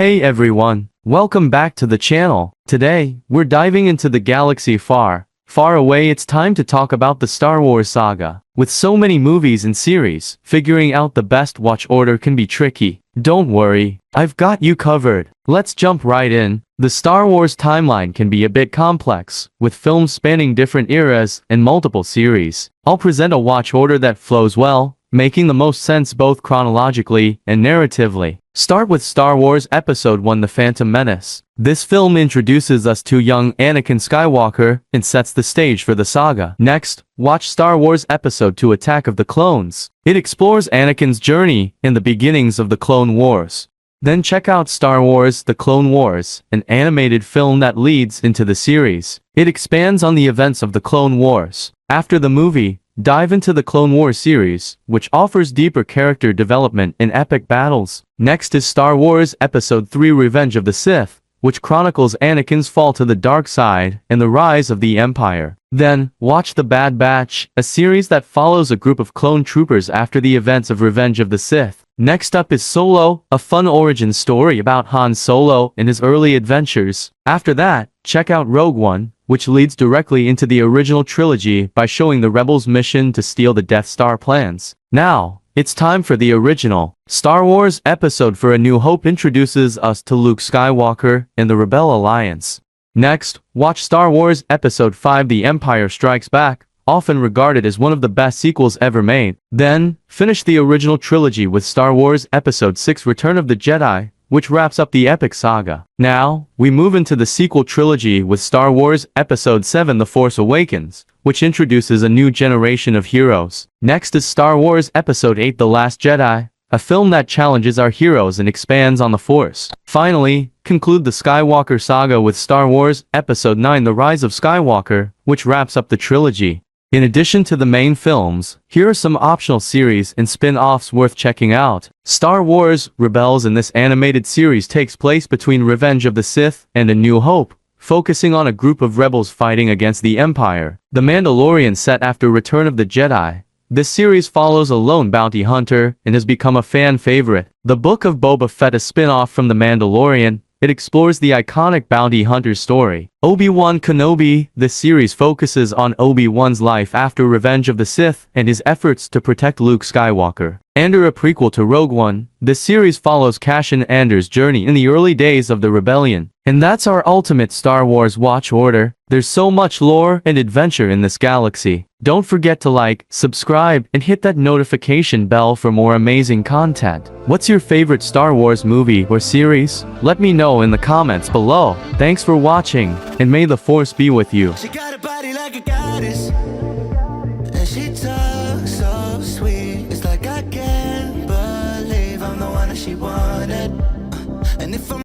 Hey everyone, welcome back to the channel. Today, we're diving into the galaxy far, far away. It's time to talk about the Star Wars saga. With so many movies and series, figuring out the best watch order can be tricky. Don't worry, I've got you covered. Let's jump right in. The Star Wars timeline can be a bit complex, with films spanning different eras and multiple series. I'll present a watch order that flows well, making the most sense both chronologically and narratively. Start with Star Wars Episode 1: The Phantom Menace. This film introduces us to young Anakin Skywalker and sets the stage for the saga. Next, watch Star Wars Episode 2: Attack of the Clones. It explores Anakin's journey and the beginnings of the Clone Wars. Then check out Star Wars: The Clone Wars, an animated film that leads into the series. It expands on the events of the Clone Wars. After the movie, dive into the Clone Wars series, which offers deeper character development and epic battles. Next is Star Wars Episode 3: Revenge of the Sith, which chronicles Anakin's fall to the dark side and the rise of the Empire. Then, watch The Bad Batch, a series that follows a group of clone troopers after the events of Revenge of the Sith. Next up is Solo, a fun origin story about Han Solo and his early adventures. After that, check out Rogue One, which leads directly into the original trilogy by showing the Rebels' mission to steal the Death Star plans. Now, it's time for the original. Star Wars Episode 4: A New Hope introduces us to Luke Skywalker and the Rebel Alliance. Next, watch Star Wars Episode 5: The Empire Strikes Back, often regarded as one of the best sequels ever made. Then, finish the original trilogy with Star Wars Episode 6: Return of the Jedi, which wraps up the epic saga. Now, we move into the sequel trilogy with Star Wars Episode 7: The Force Awakens, which introduces a new generation of heroes. Next is Star Wars Episode 8: The Last Jedi, a film that challenges our heroes and expands on the Force. Finally, conclude the Skywalker saga with Star Wars Episode 9: The Rise of Skywalker, which wraps up the trilogy. In addition to the main films, here are some optional series and spin-offs worth checking out. Star Wars Rebels. In this animated series takes place between Revenge of the Sith and A New Hope, focusing on a group of rebels fighting against the Empire. The Mandalorian, set after Return of the Jedi. This series follows a lone bounty hunter and has become a fan favorite. The Book of Boba Fett, a spin-off from The Mandalorian. It explores the iconic bounty hunter story. Obi-Wan Kenobi. This series focuses on Obi-Wan's life after Revenge of the Sith and his efforts to protect Luke Skywalker. Andor, a prequel to Rogue One. This series follows Cassian Andor's journey in the early days of the rebellion. And that's our ultimate Star Wars watch order. There's so much lore and adventure in this galaxy. Don't forget to like, subscribe, and hit that notification bell for more amazing content. What's your favorite Star Wars movie or series? Let me know in the comments below. Thanks for watching, and may the Force be with you. She got a body like a goddess, and she talks so sweet. It's like I can't believe I'm the one that she wanted. And if I'm